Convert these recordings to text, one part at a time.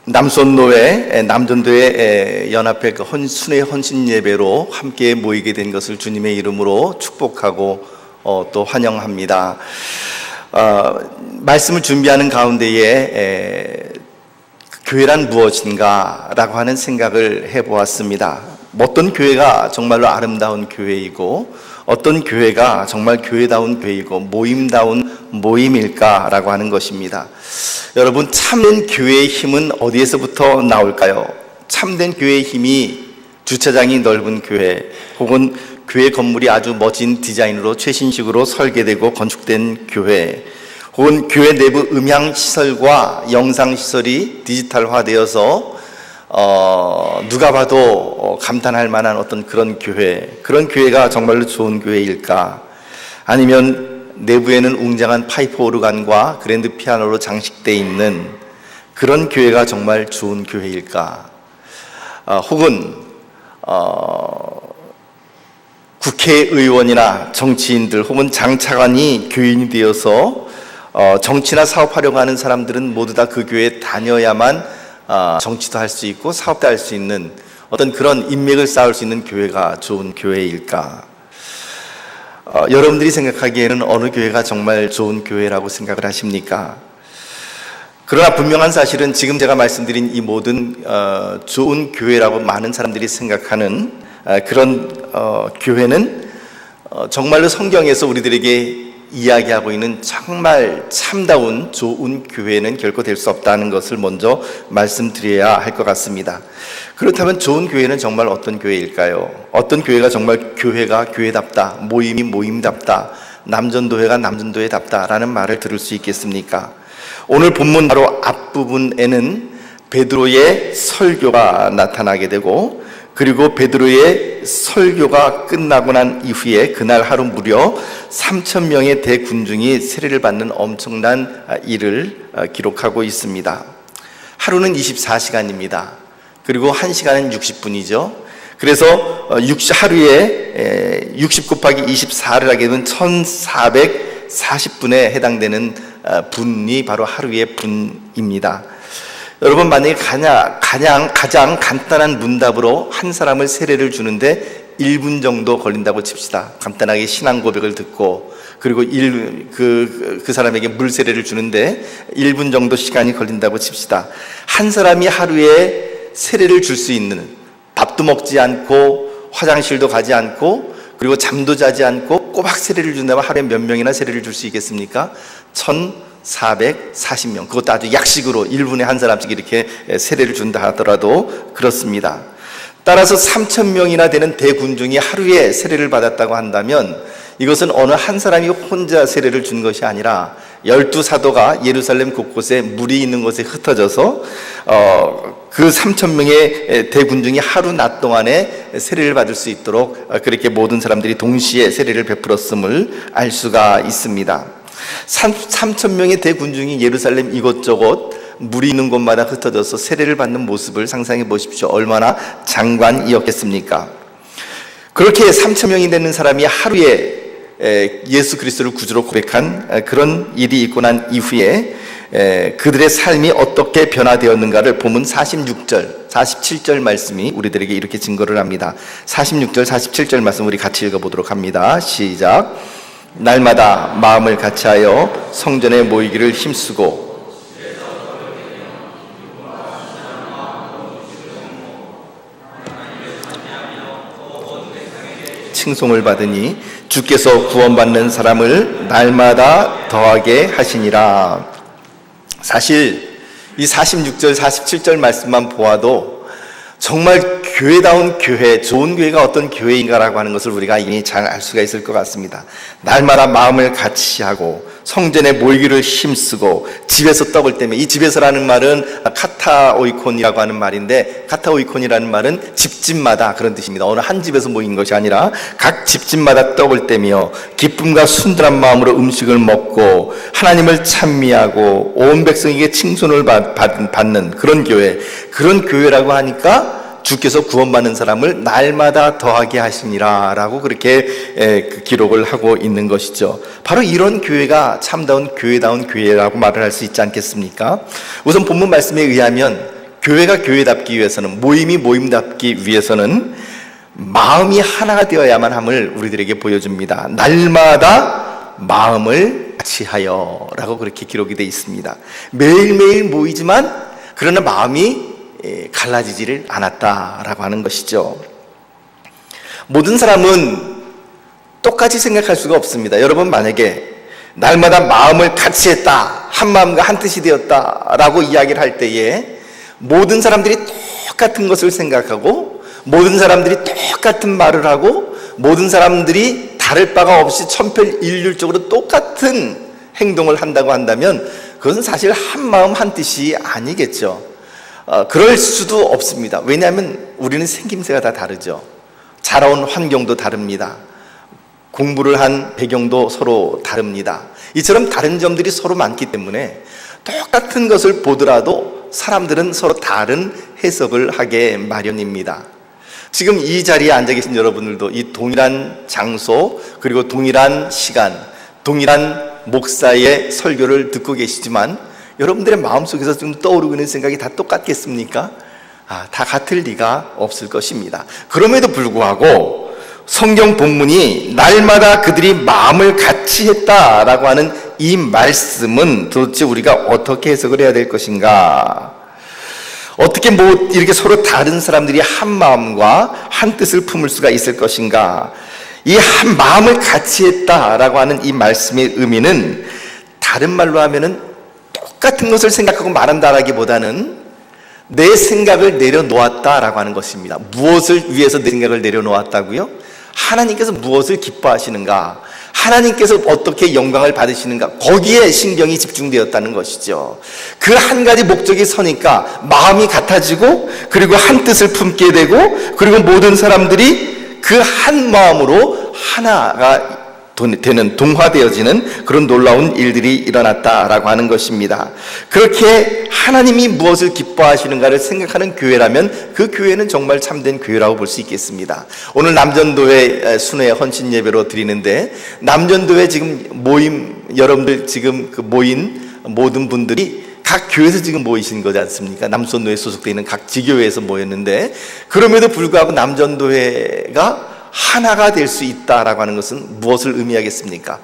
남손노회 남전도회 연합회 순회 헌신 예배로 함께 모이게 된 것을 주님의 이름으로 축복하고 또 환영합니다. 말씀을 준비하는 가운데에 교회란 무엇인가 라고 하는 생각을 해보았습니다. 어떤 교회가 정말로 아름다운 교회이고 어떤 교회가 정말 교회다운 교회이고 모임다운 모임일까 라고 하는 것입니다. 여러분, 참된 교회의 힘은 어디에서부터 나올까요? 참된 교회의 힘이 주차장이 넓은 교회, 혹은 교회 건물이 아주 멋진 디자인으로 최신식으로 설계되고 건축된 교회, 혹은 교회 내부 음향시설과 영상시설이 디지털화되어서 누가 봐도 감탄할 만한 어떤 그런 교회가 정말로 좋은 교회일까? 아니면 내부에는 웅장한 파이프 오르간과 그랜드 피아노로 장식되어 있는 그런 교회가 정말 좋은 교회일까? 혹은 국회의원이나 정치인들 혹은 장차관이 교인이 되어서 정치나 사업하려고 하는 사람들은 모두 다 그 교회에 다녀야만 정치도 할 수 있고 사업도 할 수 있는 어떤 그런 인맥을 쌓을 수 있는 교회가 좋은 교회일까? 여러분들이 생각하기에는 어느 교회가 정말 좋은 교회라고 생각을 하십니까? 그러나 분명한 사실은 지금 제가 말씀드린 이 모든 좋은 교회라고 많은 사람들이 생각하는 그런 교회는 정말로 성경에서 우리들에게 이야기하고 있는 정말 참다운 좋은 교회는 결코 될 수 없다는 것을 먼저 말씀드려야 할 것 같습니다. 그렇다면 좋은 교회는 정말 어떤 교회일까요? 어떤 교회가 정말 교회가 교회답다, 모임이 모임답다, 남전도회가 남전도회답다라는 말을 들을 수 있겠습니까? 오늘 본문 바로 앞부분에는 베드로의 설교가 나타나게 되고, 그리고 베드로의 설교가 끝나고 난 이후에 그날 하루 무려 3,000명의 대군중이 세례를 받는 엄청난 일을 기록하고 있습니다. 하루는 24시간입니다. 그리고 1시간은 60분이죠. 그래서 하루에 60 곱하기 24를 하게 되면 1440분에 해당되는 분이 바로 하루의 분입니다. 여러분, 만약에 가장 간단한 문답으로 한 사람을 세례를 주는데 1분 정도 걸린다고 칩시다. 간단하게 신앙 고백을 듣고, 그리고 그 사람에게 물 세례를 주는데 1분 정도 시간이 걸린다고 칩시다. 한 사람이 하루에 세례를 줄 수 있는, 밥도 먹지 않고 화장실도 가지 않고 그리고 잠도 자지 않고 꼬박 세례를 준다면 하루에 몇 명이나 세례를 줄 수 있겠습니까? 1,440명. 그것도 아주 약식으로 1분에 한 사람씩 이렇게 세례를 준다 하더라도 그렇습니다. 따라서 3,000명이나 되는 대군중이 하루에 세례를 받았다고 한다면 이것은 어느 한 사람이 혼자 세례를 준 것이 아니라 12사도가 예루살렘 곳곳에 물이 있는 곳에 흩어져서 그 3,000명의 대군중이 하루 낮 동안에 세례를 받을 수 있도록 그렇게 모든 사람들이 동시에 세례를 베풀었음을 알 수가 있습니다. 3,000명의 대군중이 예루살렘 이곳저곳 물이 있는 곳마다 흩어져서 세례를 받는 모습을 상상해 보십시오. 얼마나 장관이었겠습니까? 그렇게 3,000명이 되는 사람이 하루에 예수 그리스도를 구주로 고백한 그런 일이 있고 난 이후에 그들의 삶이 어떻게 변화되었는가를 본문 46절, 47절 말씀이 우리들에게 이렇게 증거를 합니다. 46절, 47절 말씀 우리 같이 읽어보도록 합니다. 시작. 날마다 마음을 같이하여 성전에 모이기를 힘쓰고 칭송을 받으니 주께서 구원받는 사람을 날마다 더하게 하시니라. 사실 이 46절, 47절 말씀만 보아도 정말 교회다운 교회, 좋은 교회가 어떤 교회인가라고 하는 것을 우리가 이미 잘 알 수가 있을 것 같습니다. 날마다 마음을 같이 하고 성전에 모이기를 힘쓰고 집에서 떡을 떼며, 이 집에서라는 말은 카타오이콘이라고 하는 말인데, 카타오이콘이라는 말은 집집마다 그런 뜻입니다. 어느 한 집에서 모인 것이 아니라 각 집집마다 떡을 떼며 기쁨과 순전한 마음으로 음식을 먹고 하나님을 찬미하고 온 백성에게 칭송을 받는 그런 교회, 그런 교회라고 하니까 주께서 구원받는 사람을 날마다 더하게 하시니라 라고 그렇게 기록을 하고 있는 것이죠. 바로 이런 교회가 참다운 교회다운 교회라고 말을 할 수 있지 않겠습니까? 우선 본문 말씀에 의하면 교회가 교회답기 위해서는, 모임이 모임답기 위해서는 마음이 하나가 되어야만 함을 우리들에게 보여줍니다. 날마다 마음을 같이 하여 라고 그렇게 기록이 되어 있습니다. 매일매일 모이지만 그러나 마음이 갈라지지를 않았다라고 하는 것이죠. 모든 사람은 똑같이 생각할 수가 없습니다. 여러분, 만약에 날마다 마음을 같이 했다, 한 마음과 한 뜻이 되었다라고 이야기를 할 때에 모든 사람들이 똑같은 것을 생각하고 모든 사람들이 똑같은 말을 하고 모든 사람들이 다를 바가 없이 천편일률적으로 똑같은 행동을 한다고 한다면 그것은 사실 한 마음 한 뜻이 아니겠죠. 그럴 수도 없습니다. 왜냐하면 우리는 생김새가 다 다르죠. 자라온 환경도 다릅니다. 공부를 한 배경도 서로 다릅니다. 이처럼 다른 점들이 서로 많기 때문에 똑같은 것을 보더라도 사람들은 서로 다른 해석을 하게 마련입니다. 지금 이 자리에 앉아 계신 여러분들도 이 동일한 장소, 그리고 동일한 시간, 동일한 목사의 설교를 듣고 계시지만 여러분들의 마음속에서 지금 떠오르고 있는 생각이 다 똑같겠습니까? 다 같을 리가 없을 것입니다. 그럼에도 불구하고 성경 본문이 날마다 그들이 마음을 같이 했다라고 하는 이 말씀은 도대체 우리가 어떻게 해석을 해야 될 것인가? 어떻게 이렇게 서로 다른 사람들이 한 마음과 한 뜻을 품을 수가 있을 것인가? 이 한 마음을 같이 했다라고 하는 이 말씀의 의미는 다른 말로 하면은 똑같은 것을 생각하고 말한다라기보다는 내 생각을 내려놓았다라고 하는 것입니다. 무엇을 위해서 내 생각을 내려놓았다고요? 하나님께서 무엇을 기뻐하시는가? 하나님께서 어떻게 영광을 받으시는가? 거기에 신경이 집중되었다는 것이죠. 그 한 가지 목적이 서니까 마음이 같아지고 그리고 한 뜻을 품게 되고 그리고 모든 사람들이 그 한 마음으로 하나가 되는, 동화되어지는 그런 놀라운 일들이 일어났다라고 하는 것입니다. 그렇게 하나님이 무엇을 기뻐하시는가를 생각하는 교회라면 그 교회는 정말 참된 교회라고 볼 수 있겠습니다. 오늘 남전도회 순회 헌신 예배로 드리는데 남전도회 지금 모임, 여러분들 지금 그 모인 모든 분들이 각 교회에서 지금 모이신 거지 않습니까? 남전도회에 소속되어 있는 각 지교회에서 모였는데 그럼에도 불구하고 남전도회가 하나가 될 수 있다라고 하는 것은 무엇을 의미하겠습니까?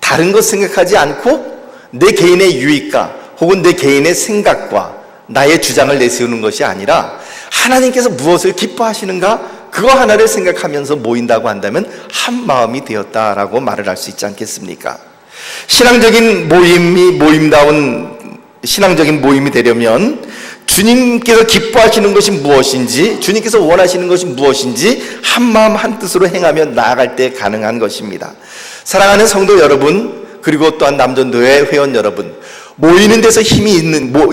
다른 것 생각하지 않고 내 개인의 유익과 혹은 내 개인의 생각과 나의 주장을 내세우는 것이 아니라 하나님께서 무엇을 기뻐하시는가? 그거 하나를 생각하면서 모인다고 한다면 한 마음이 되었다라고 말을 할 수 있지 않겠습니까? 신앙적인 모임이 모임다운 신앙적인 모임이 되려면 주님께서 기뻐하시는 것이 무엇인지, 주님께서 원하시는 것이 무엇인지 한 마음 한 뜻으로 행하며 나아갈 때 가능한 것입니다. 사랑하는 성도 여러분, 그리고 또한 남전도회 회원 여러분, 모이는 데서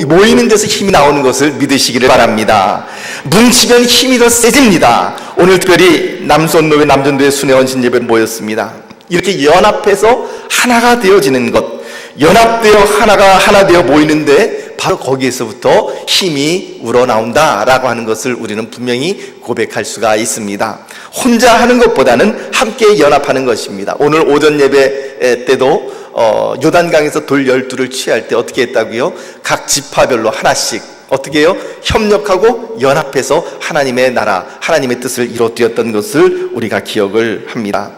모이는 데서 힘이 나오는 것을 믿으시기를 바랍니다. 뭉치면 힘이 더 세집니다. 오늘 특별히 남선노회 남전도회 순회 헌신 예배에 모였습니다. 이렇게 연합해서 하나가 되어지는 것, 연합되어 하나 되어 모이는데 바로 거기에서부터 힘이 우러나온다라고 하는 것을 우리는 분명히 고백할 수가 있습니다. 혼자 하는 것보다는 함께 연합하는 것입니다. 오늘 오전 예배 때도 요단강에서 돌 12를 취할 때 어떻게 했다고요? 각 지파별로 하나씩 어떻게 해요? 협력하고 연합해서 하나님의 나라, 하나님의 뜻을 이루었던 것을 우리가 기억을 합니다.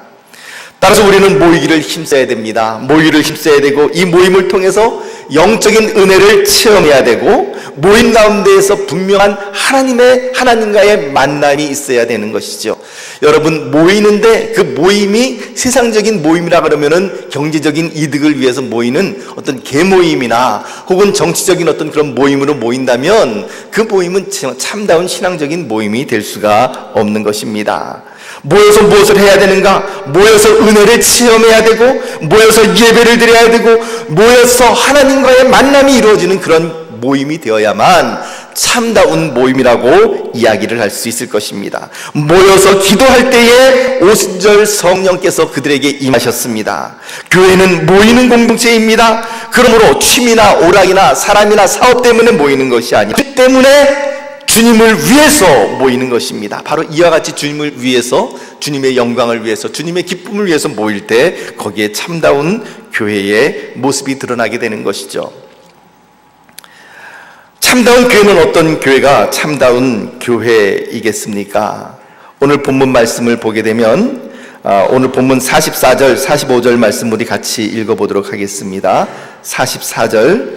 따라서 우리는 모이기를 힘써야 됩니다. 모이기를 힘써야 되고 이 모임을 통해서 영적인 은혜를 체험해야 되고 모임 가운데에서 분명한 하나님과의 만남이 있어야 되는 것이죠. 여러분, 모이는데 그 모임이 세상적인 모임이라 그러면은 경제적인 이득을 위해서 모이는 어떤 계모임이나 혹은 정치적인 어떤 그런 모임으로 모인다면 그 모임은 참다운 신앙적인 모임이 될 수가 없는 것입니다. 모여서 무엇을 해야 되는가? 모여서 은혜를 체험해야 되고 모여서 예배를 드려야 되고 모여서 하나님과의 만남이 이루어지는 그런 모임이 되어야만 참다운 모임이라고 이야기를 할 수 있을 것입니다. 모여서 기도할 때에 오순절 성령께서 그들에게 임하셨습니다. 교회는 모이는 공동체입니다. 그러므로 취미나 오락이나 사람이나 사업 때문에 모이는 것이 아니라 그 때문에 주님을 위해서 모이는 것입니다. 바로 이와 같이 주님을 위해서, 주님의 영광을 위해서, 주님의 기쁨을 위해서 모일 때 거기에 참다운 교회의 모습이 드러나게 되는 것이죠. 참다운 교회는 어떤 교회가 참다운 교회이겠습니까? 오늘 본문 말씀을 보게 되면 오늘 본문 44절, 45절 말씀 우리 같이 읽어보도록 하겠습니다. 44절,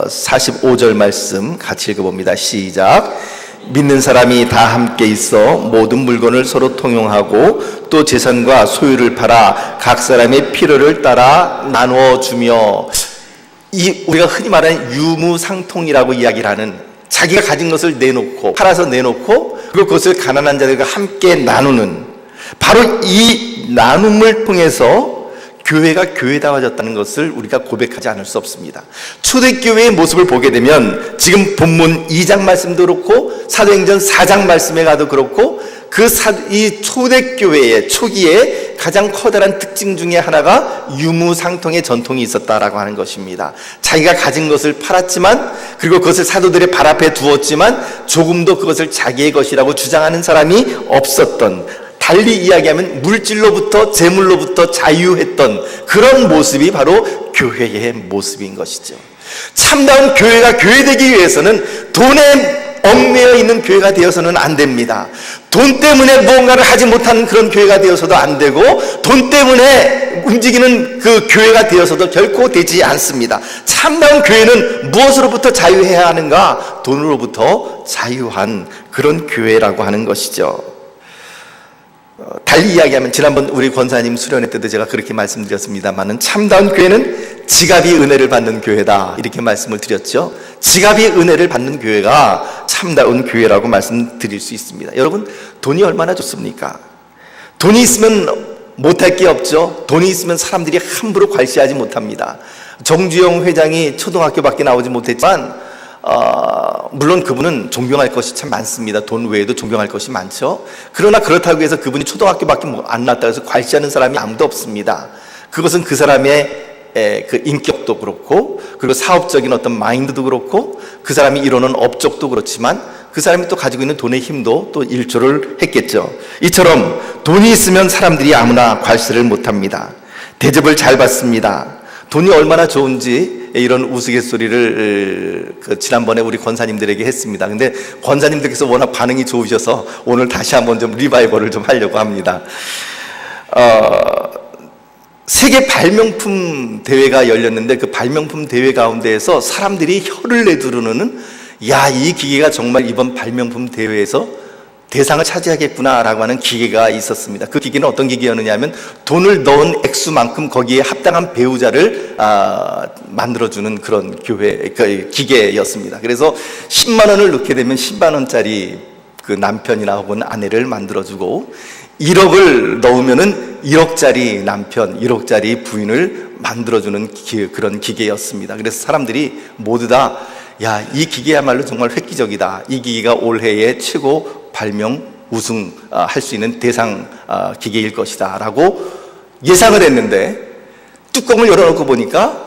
45절 말씀 같이 읽어봅니다. 시작. 믿는 사람이 다 함께 있어 모든 물건을 서로 통용하고 또 재산과 소유를 팔아 각 사람의 필요를 따라 나누어 주며, 우리가 흔히 말하는 유무상통이라고 이야기를 하는, 자기가 가진 것을 내놓고 팔아서 내놓고 그리고 그것을 가난한 자들과 함께 나누는, 바로 이 나눔을 통해서 교회가 교회다워졌다는 것을 우리가 고백하지 않을 수 없습니다. 초대교회의 모습을 보게 되면 지금 본문 2장 말씀도 그렇고 사도행전 4장 말씀에 가도 그렇고 이 초대교회의 초기에 가장 커다란 특징 중에 하나가 유무상통의 전통이 있었다라고 하는 것입니다. 자기가 가진 것을 팔았지만, 그리고 그것을 사도들의 발 앞에 두었지만 조금도 그것을 자기의 것이라고 주장하는 사람이 없었던, 달리 이야기하면 물질로부터 재물로부터 자유했던 그런 모습이 바로 교회의 모습인 것이죠. 참다운 교회가 교회되기 위해서는 돈에 얽매여 있는 교회가 되어서는 안 됩니다. 돈 때문에 무언가를 하지 못하는 그런 교회가 되어서도 안 되고, 돈 때문에 움직이는 그 교회가 되어서도 결코 되지 않습니다. 참다운 교회는 무엇으로부터 자유해야 하는가? 돈으로부터 자유한 그런 교회라고 하는 것이죠. 달리 이야기하면, 지난번 우리 권사님 수련회 때도 제가 그렇게 말씀드렸습니다만은, 참다운 교회는 지갑이 은혜를 받는 교회다, 이렇게 말씀을 드렸죠. 지갑이 은혜를 받는 교회가 참다운 교회라고 말씀드릴 수 있습니다. 여러분, 돈이 얼마나 좋습니까? 돈이 있으면 못할 게 없죠. 돈이 있으면 사람들이 함부로 괄시하지 못합니다. 정주영 회장이 초등학교밖에 나오지 못했지만 물론 그분은 존경할 것이 참 많습니다. 돈 외에도 존경할 것이 많죠. 그러나 그렇다고 해서 그분이 초등학교밖에 안 나왔다고 해서 괄시하는 사람이 아무도 없습니다. 그것은 그 사람의 그 인격도 그렇고, 그리고 사업적인 어떤 마인드도 그렇고, 그 사람이 이루는 업적도 그렇지만 그 사람이 또 가지고 있는 돈의 힘도 또 일조를 했겠죠. 이처럼 돈이 있으면 사람들이 아무나 괄시를 못합니다. 대접을 잘 받습니다. 돈이 얼마나 좋은지 이런 우스갯소리를 지난번에 우리 권사님들에게 했습니다. 근데 권사님들께서 워낙 반응이 좋으셔서 오늘 다시 한번 좀 리바이벌을 좀 하려고 합니다. 세계 발명품 대회가 열렸는데 그 발명품 대회 가운데에서 사람들이 혀를 내두르는, 야, 이 기계가 정말 이번 발명품 대회에서 대상을 차지하겠구나라고 하는 기계가 있었습니다. 그 기계는 어떤 기계였느냐 하면, 돈을 넣은 액수만큼 거기에 합당한 배우자를 만들어주는 그런 기계였습니다. 그래서 10만 원을 넣게 되면 10만 원짜리 그 남편이나 혹은 아내를 만들어주고, 1억을 넣으면은 1억짜리 남편, 1억짜리 부인을 만들어주는 그런 기계였습니다. 그래서 사람들이 모두 다, 야, 이 기계야말로 정말 획기적이다. 이 기계가 올해의 최고 발명 우승할 수 있는 대상 기계일 것이다 라고 예상을 했는데, 뚜껑을 열어놓고 보니까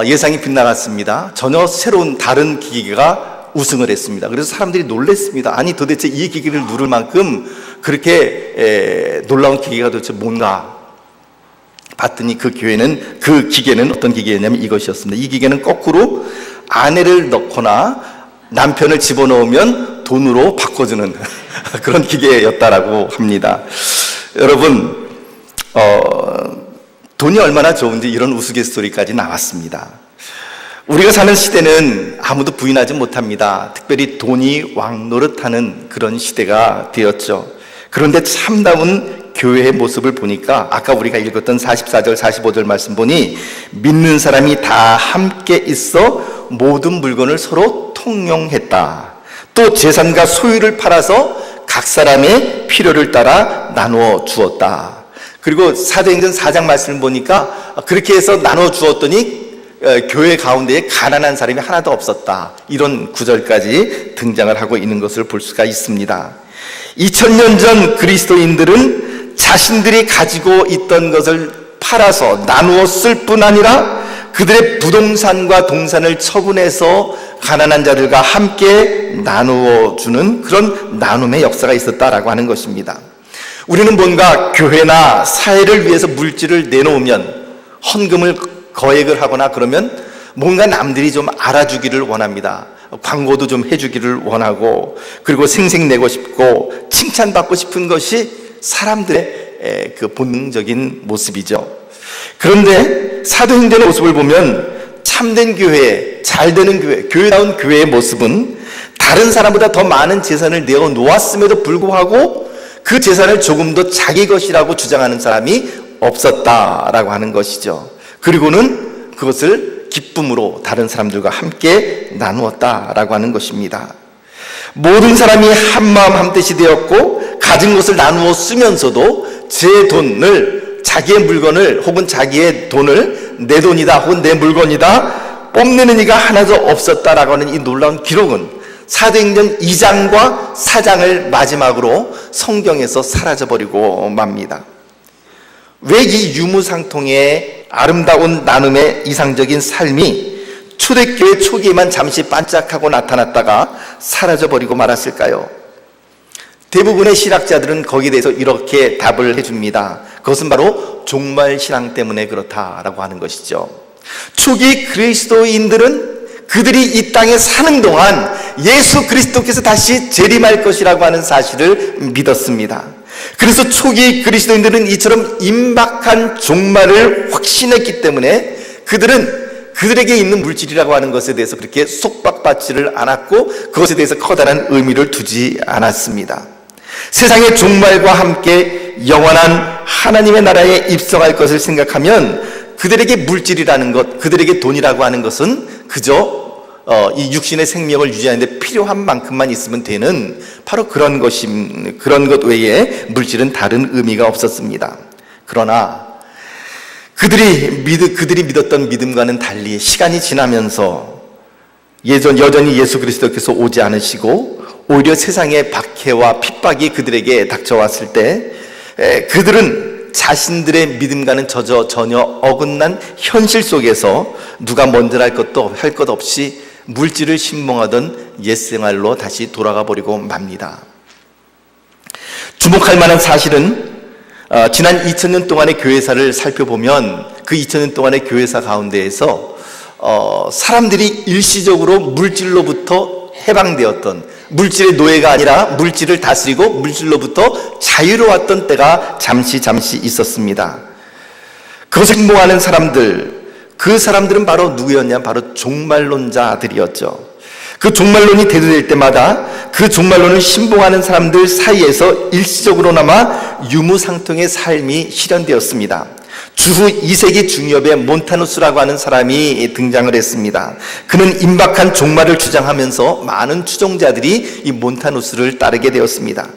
예상이 빗나갔습니다. 전혀 새로운 다른 기계가 우승을 했습니다. 그래서 사람들이 놀랐습니다. 아니, 도대체 이 기계를 누를 만큼 그렇게 놀라운 기계가 도대체 뭔가 봤더니 그 기계는 어떤 기계였냐면 이것이었습니다. 이 기계는 거꾸로 아내를 넣거나 남편을 집어넣으면 돈으로 바꿔주는 그런 기계였다라고 합니다. 여러분, 돈이 얼마나 좋은지 이런 우스갯소리까지 나왔습니다. 우리가 사는 시대는 아무도 부인하지 못합니다. 특별히 돈이 왕노릇하는 그런 시대가 되었죠. 그런데 참다운 교회의 모습을 보니까 아까 우리가 읽었던 44절, 45절 말씀 보니, 믿는 사람이 다 함께 있어 모든 물건을 서로 통용했다. 또 재산과 소유를 팔아서 각 사람의 필요를 따라 나누어 주었다. 그리고 사도행전 4장 말씀을 보니까 그렇게 해서 나누어 주었더니 교회 가운데에 가난한 사람이 하나도 없었다. 이런 구절까지 등장을 하고 있는 것을 볼 수가 있습니다. 2000년 전 그리스도인들은 자신들이 가지고 있던 것을 팔아서 나누었을 뿐 아니라 그들의 부동산과 동산을 처분해서 가난한 자들과 함께 나누어 주는 그런 나눔의 역사가 있었다라고 하는 것입니다. 우리는 뭔가 교회나 사회를 위해서 물질을 내놓으면, 헌금을 거액을 하거나 그러면 뭔가 남들이 좀 알아주기를 원합니다. 광고도 좀 해주기를 원하고, 그리고 생색내고 싶고 칭찬받고 싶은 것이 사람들의 그 본능적인 모습이죠. 그런데 사도행전의 모습을 보면 참된 교회, 잘되는 교회, 교회다운 교회의 모습은 다른 사람보다 더 많은 재산을 내어 놓았음에도 불구하고 그 재산을 조금 더 자기 것이라고 주장하는 사람이 없었다라고 하는 것이죠. 그리고는 그것을 기쁨으로 다른 사람들과 함께 나누었다라고 하는 것입니다. 모든 사람이 한마음 한뜻이 되었고 가진 것을 나누어 쓰면서도 제 돈을, 자기의 물건을 혹은 자기의 돈을 내 돈이다 혹은 내 물건이다 뽐내는 이가 하나도 없었다라고 하는 이 놀라운 기록은 사도행전 2장과 4장을 마지막으로 성경에서 사라져버리고 맙니다. 왜 이 유무상통의 아름다운 나눔의 이상적인 삶이 초대교회 초기에만 잠시 반짝하고 나타났다가 사라져버리고 말았을까요? 대부분의 신학자들은 거기에 대해서 이렇게 답을 해줍니다. 그것은 바로 종말신앙 때문에 그렇다라고 하는 것이죠. 초기 그리스도인들은 그들이 이 땅에 사는 동안 예수 그리스도께서 다시 재림할 것이라고 하는 사실을 믿었습니다. 그래서 초기 그리스도인들은 이처럼 임박한 종말을 확신했기 때문에 그들에게 있는 물질이라고 하는 것에 대해서 그렇게 속박받지를 않았고 그것에 대해서 커다란 의미를 두지 않았습니다. 세상의 종말과 함께 영원한 하나님의 나라에 입성할 것을 생각하면 그들에게 물질이라는 것, 그들에게 돈이라고 하는 것은 그저 이 육신의 생명을 유지하는 데 필요한 만큼만 있으면 되는 바로 그런 것 외에 물질은 다른 의미가 없었습니다. 그러나 그들이 믿었던 믿음과는 달리 시간이 지나면서 여전히 예수 그리스도께서 오지 않으시고 오히려 세상의 박해와 핍박이 그들에게 닥쳐왔을 때 그들은 자신들의 믿음과는 전혀 어긋난 현실 속에서 누가 먼저 할 것 없이 물질을 신봉하던 옛생활로 다시 돌아가 버리고 맙니다. 주목할 만한 사실은 지난 2000년 동안의 교회사를 살펴보면 그 2000년 동안의 교회사 가운데에서 사람들이 일시적으로 물질로부터 해방되었던, 물질의 노예가 아니라 물질을 다스리고 물질로부터 자유로웠던 때가 잠시 있었습니다. 그것을 신봉하는 사람들, 그 사람들은 바로 누구였냐? 바로 종말론자들이었죠. 그 종말론이 대두될 때마다 그 종말론을 신봉하는 사람들 사이에서 일시적으로나마 유무상통의 삶이 실현되었습니다. 주후 2세기 중엽에 몬타누스라고 하는 사람이 등장을 했습니다. 그는 임박한 종말을 주장하면서 많은 추종자들이 이 몬타누스를 따르게 되었습니다.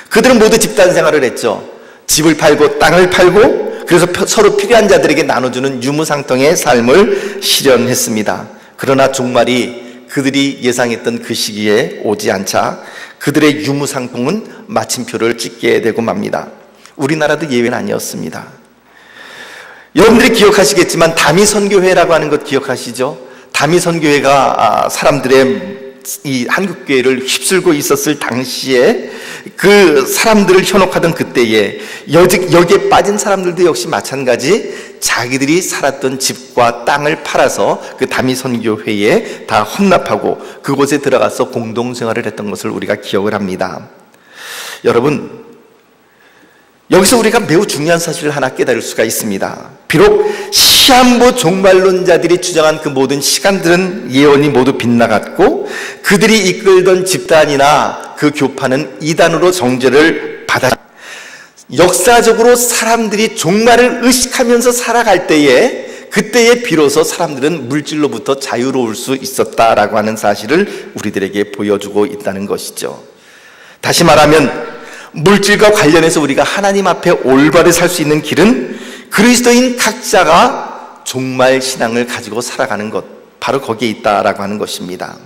그들은 모두 집단 생활을 했죠. 집을 팔고 땅을 팔고 그래서 서로 필요한 자들에게 나눠주는 유무상통의 삶을 실현했습니다. 그러나 종말이 그들이 예상했던 그 시기에 오지 않자 그들의 유무상통은 마침표를 찍게 되고 맙니다. 우리나라도 예외는 아니었습니다. 여러분들이 기억하시겠지만 다미선교회라고 하는 것 기억하시죠? 다미선교회가 사람들의 이 한국교회를 휩쓸고 있었을 당시에 그 사람들을 현혹하던 그때에 여기에 빠진 사람들도 역시 마찬가지 자기들이 살았던 집과 땅을 팔아서 그 다미선교회에 다 헌납하고 그곳에 들어가서 공동생활을 했던 것을 우리가 기억을 합니다. 여러분, 여기서 우리가 매우 중요한 사실을 하나 깨달을 수가 있습니다. 비록 시한부 종말론자들이 주장한 그 모든 시간들은 예언이 모두 빗나갔고 그들이 이끌던 집단이나 그 교파는 이단으로 정죄를 받았습니다. 역사적으로 사람들이 종말을 의식하면서 살아갈 때에 그때에 비로소 사람들은 물질로부터 자유로울 수 있었다라고 하는 사실을 우리들에게 보여주고 있다는 것이죠. 다시 말하면 물질과 관련해서 우리가 하나님 앞에 올바르게 살 수 있는 길은 그리스도인 각자가 종말 신앙을 가지고 살아가는 것, 바로 거기에 있다라고 하는 것입니다.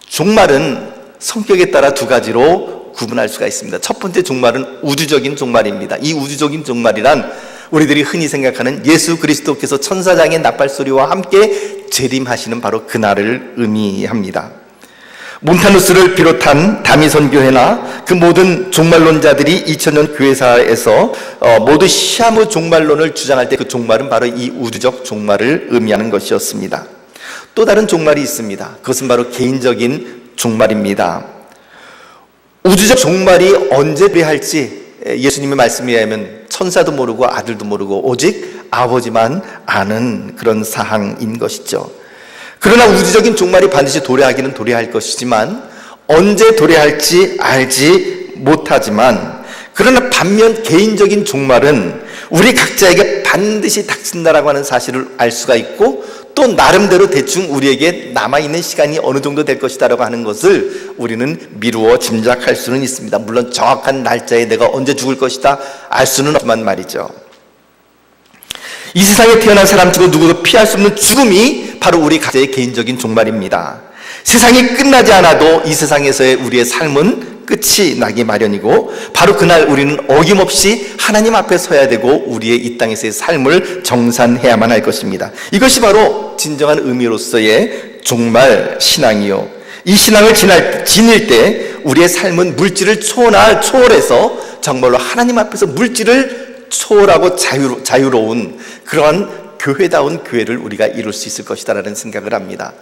종말은 성격에 따라 두 가지로 구분할 수가 있습니다. 첫 번째 종말은 우주적인 종말입니다. 이 우주적인 종말이란 우리들이 흔히 생각하는 예수 그리스도께서 천사장의 나팔소리와 함께 재림하시는 바로 그날을 의미합니다. 몬타누스를 비롯한 다미선교회나 그 모든 종말론자들이 2000년 교회사에서 모두 시하무 종말론을 주장할 때 그 종말은 바로 이 우주적 종말을 의미하는 것이었습니다. 또 다른 종말이 있습니다. 그것은 바로 개인적인 종말입니다. 우주적 종말이 언제 배할지 예수님의 말씀에 의하면 천사도 모르고 아들도 모르고 오직 아버지만 아는 그런 사항인 것이죠. 그러나 우주적인 종말이 반드시 도래하기는 도래할 것이지만 언제 도래할지 알지 못하지만, 그러나 반면 개인적인 종말은 우리 각자에게 반드시 닥친다라고 하는 사실을 알 수가 있고, 또 나름대로 대충 우리에게 남아있는 시간이 어느 정도 될 것이다라고 하는 것을 우리는 미루어 짐작할 수는 있습니다. 물론 정확한 날짜에 내가 언제 죽을 것이다 알 수는 없지만 말이죠. 이 세상에 태어난 사람 중에 누구도 피할 수 없는 죽음이 바로 우리 각자의 개인적인 종말입니다. 세상이 끝나지 않아도 이 세상에서의 우리의 삶은 끝이 나기 마련이고, 바로 그날 우리는 어김없이 하나님 앞에 서야 되고 우리의 이 땅에서의 삶을 정산해야만 할 것입니다. 이것이 바로 진정한 의미로서의 종말 신앙이요, 이 신앙을 지닐 때 우리의 삶은 물질을 초월해서 정말로 하나님 앞에서 물질을 초월하고 자유로운 그러한 교회다운 교회를 우리가 이룰 수 있을 것이다라는 생각을 합니다.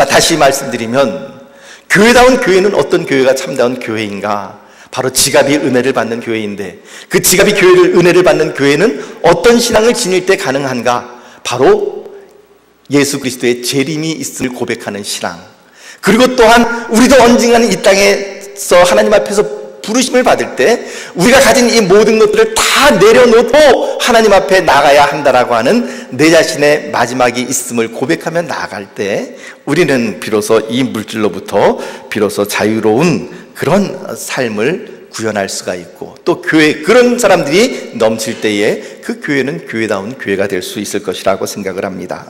다시 말씀드리면, 교회다운 교회는 어떤 교회가 참다운 교회인가? 바로 지갑이 은혜를 받는 교회인데, 그 지갑이 은혜를 받는 교회는 어떤 신앙을 지닐 때 가능한가? 바로 예수 그리스도의 재림이 있음을 고백하는 신앙, 그리고 또한 우리도 언젠가는 이 땅에서 하나님 앞에서 부르심을 받을 때 우리가 가진 이 모든 것들을 다 내려놓고 하나님 앞에 나가야 한다라고 하는 내 자신의 마지막이 있음을 고백하며 나아갈 때 우리는 비로소 이 물질로부터 비로소 자유로운 그런 삶을 구현할 수가 있고, 또 그런 사람들이 넘칠 때에 그 교회는 교회다운 교회가 될 수 있을 것이라고 생각을 합니다.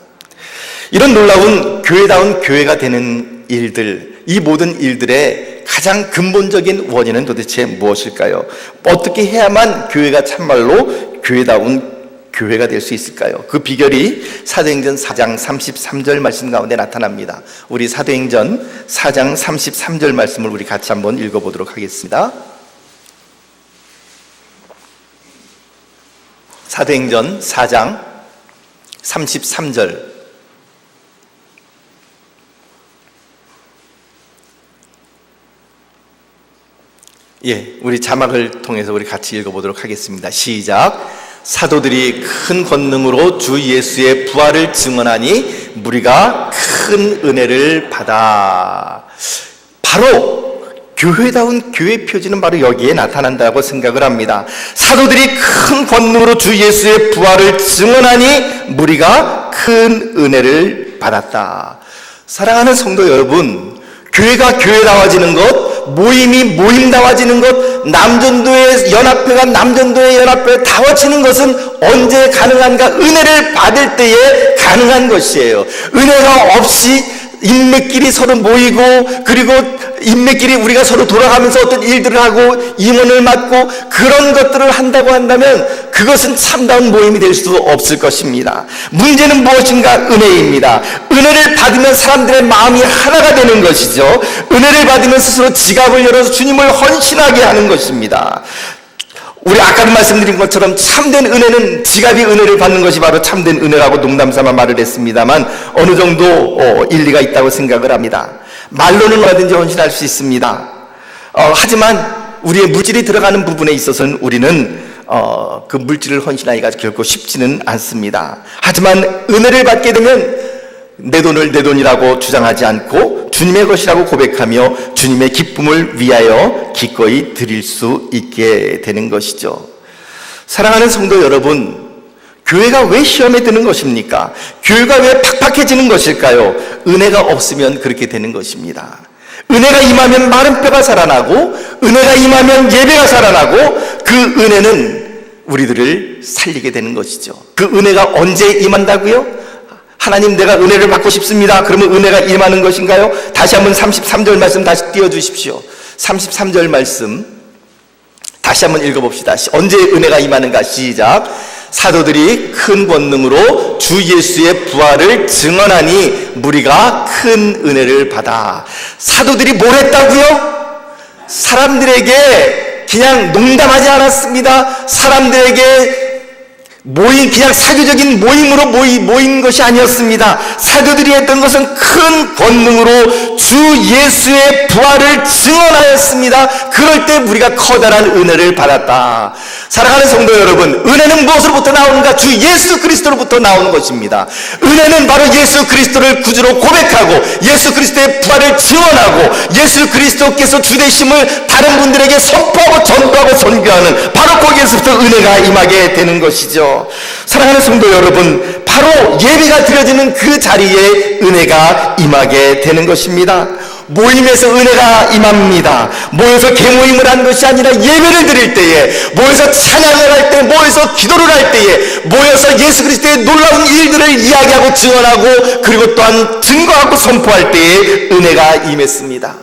이런 놀라운 교회다운 교회가 되는 일들, 이 모든 일들의 가장 근본적인 원인은 도대체 무엇일까요? 어떻게 해야만 교회가 참말로 교회다운 교회가 될 수 있을까요? 그 비결이 사도행전 4장 33절 말씀 가운데 나타납니다. 우리 사도행전 4장 33절 말씀을 우리 같이 한번 읽어보도록 하겠습니다. 사도행전 4장 33절. 우리 자막을 통해서 우리 같이 읽어보도록 하겠습니다. 시작. 사도들이 큰 권능으로 주 예수의 부활을 증언하니 무리가 큰 은혜를 받아. 바로 교회다운 교회 표지는 바로 여기에 나타난다고 생각을 합니다. 사도들이 큰 권능으로 주 예수의 부활을 증언하니 무리가 큰 은혜를 받았다. 사랑하는 성도 여러분, 교회가 교회다워지는 것, 모임이 모임다워지는 것, 남전도의 연합회가 남전도의 연합회에 다워지는 것은 언제 가능한가? 은혜를 받을 때에 가능한 것이에요. 은혜가 없이 인맥끼리 서로 모이고, 그리고 인맥끼리 우리가 서로 돌아가면서 어떤 일들을 하고 임원을 맡고 그런 것들을 한다고 한다면 그것은 참다운 모임이 될 수 없을 것입니다. 문제는 무엇인가? 은혜입니다. 은혜를 받으면 사람들의 마음이 하나가 되는 것이죠. 은혜를 받으면 스스로 지갑을 열어서 주님을 헌신하게 하는 것입니다. 우리 아까도 말씀드린 것처럼 참된 은혜는 지갑이 은혜를 받는 것이 바로 참된 은혜라고 농담삼아 말을 했습니다만 어느 정도 일리가 있다고 생각을 합니다. 말로는 얼마든지 헌신할 수 있습니다. 하지만 우리의 물질이 들어가는 부분에 있어서는 우리는 그 물질을 헌신하기가 결코 쉽지는 않습니다. 하지만 은혜를 받게 되면 내 돈을 내 돈이라고 주장하지 않고 주님의 것이라고 고백하며 주님의 기쁨을 위하여 기꺼이 드릴 수 있게 되는 것이죠. 사랑하는 성도 여러분, 교회가 왜 시험에 드는 것입니까? 교회가 왜 팍팍해지는 것일까요? 은혜가 없으면 그렇게 되는 것입니다. 은혜가 임하면 마른 뼈가 살아나고, 은혜가 임하면 예배가 살아나고, 그 은혜는 우리들을 살리게 되는 것이죠. 그 은혜가 언제 임한다고요? 하나님, 내가 은혜를 받고 싶습니다. 그러면 은혜가 임하는 것인가요? 다시 한번 33절 말씀 다시 띄워주십시오. 33절 말씀 다시 한번 읽어봅시다. 언제 은혜가 임하는가? 시작. 사도들이 큰 권능으로 주 예수의 부활을 증언하니 무리가 큰 은혜를 받아. 사도들이 뭘 했다고요? 사람들에게 그냥 농담하지 않았습니다. 사람들에게 그냥 사교적인 모임으로 모인 것이 아니었습니다. 사도들이 했던 것은 큰 권능으로 주 예수의 부활을 증언하였습니다. 그럴 때 우리가 커다란 은혜를 받았다. 사랑하는 성도 여러분, 은혜는 무엇으로부터 나오는가? 주 예수 그리스도로부터 나오는 것입니다. 은혜는 바로 예수 그리스도를 구주로 고백하고 예수 그리스도의 부활을 증언하고 예수 그리스도께서 주 되심을 다른 분들에게 선포하고 전도하고 선교하는, 바로 거기에서부터 은혜가 임하게 되는 것이죠. 사랑하는 성도 여러분, 바로 예배가 드려지는 그 자리에 은혜가 임하게 되는 것입니다. 모임에서 은혜가 임합니다. 모여서 개모임을 한 것이 아니라 예배를 드릴 때에, 모여서 찬양을 할 때, 모여서 기도를 할 때에, 모여서 예수 그리스도의 놀라운 일들을 이야기하고 증언하고 그리고 또한 증거하고 선포할 때에 은혜가 임했습니다.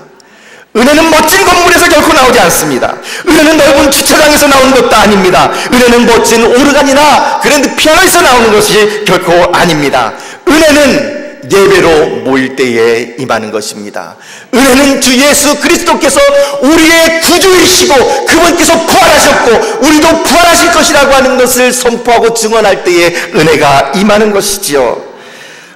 은혜는 멋진 건물에서 결코 나오지 않습니다. 은혜는 넓은 주차장에서 나오는 것도 아닙니다. 은혜는 멋진 오르간이나 그랜드 피아노에서 나오는 것이 결코 아닙니다. 은혜는 예배로 모일 때에 임하는 것입니다. 은혜는 주 예수 그리스도께서 우리의 구주이시고 그분께서 부활하셨고 우리도 부활하실 것이라고 하는 것을 선포하고 증언할 때에 은혜가 임하는 것이지요.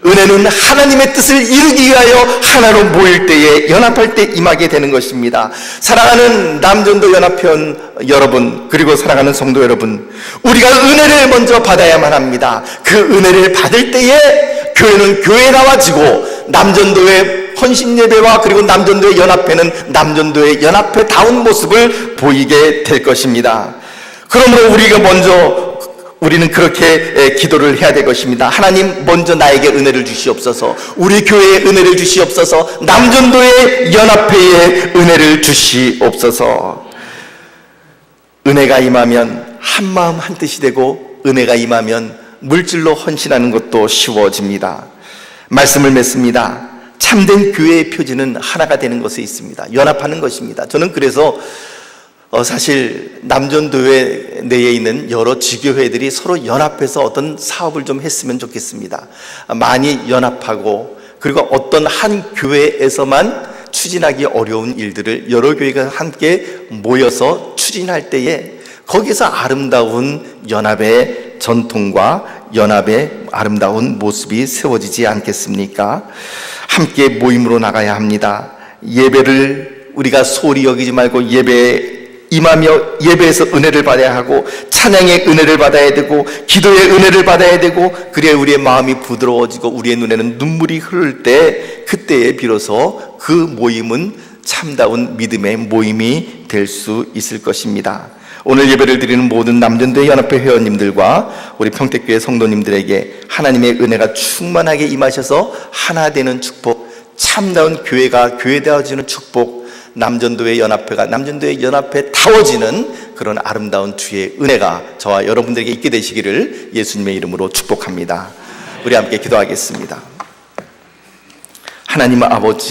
은혜는 하나님의 뜻을 이루기 위하여 하나로 모일 때에, 연합할 때 임하게 되는 것입니다. 사랑하는 남전도 연합회원 여러분, 그리고 사랑하는 성도 여러분, 우리가 은혜를 먼저 받아야만 합니다. 그 은혜를 받을 때에 교회는 교회에 나와지고 남전도의 헌신예배와 그리고 남전도의 연합회는 남전도의 연합회다운 모습을 보이게 될 것입니다. 그러므로 우리는 그렇게 기도를 해야 될 것입니다. 하나님, 먼저 나에게 은혜를 주시옵소서. 우리 교회에 은혜를 주시옵소서. 남전도의 연합회에 은혜를 주시옵소서. 은혜가 임하면 한마음 한뜻이 되고, 은혜가 임하면 물질로 헌신하는 것도 쉬워집니다. 말씀을 맺습니다. 참된 교회의 표지는 하나가 되는 것에 있습니다. 연합하는 것입니다. 저는 그래서 사실 남전도회 내에 있는 여러 지교회들이 서로 연합해서 어떤 사업을 좀 했으면 좋겠습니다. 많이 연합하고, 그리고 어떤 한 교회에서만 추진하기 어려운 일들을 여러 교회가 함께 모여서 추진할 때에 거기서 아름다운 연합의 전통과 연합의 아름다운 모습이 세워지지 않겠습니까? 함께 모임으로 나가야 합니다. 예배를 우리가 소홀히 여기지 말고 예배에 임하며 예배에서 은혜를 받아야 하고, 찬양의 은혜를 받아야 되고, 기도의 은혜를 받아야 되고, 그래야 우리의 마음이 부드러워지고 우리의 눈에는 눈물이 흐를 때, 그때에 비로소 그 모임은 참다운 믿음의 모임이 될 수 있을 것입니다. 오늘 예배를 드리는 모든 남전도의 연합회 회원님들과 우리 평택교회 성도님들에게 하나님의 은혜가 충만하게 임하셔서 하나 되는 축복, 참다운 교회가 교회되어지는 축복, 남전도의 연합회가 남전도의 연합회다워지는 그런 아름다운 주의 은혜가 저와 여러분들에게 있게 되시기를 예수님의 이름으로 축복합니다. 우리 함께 기도하겠습니다. 하나님 아버지,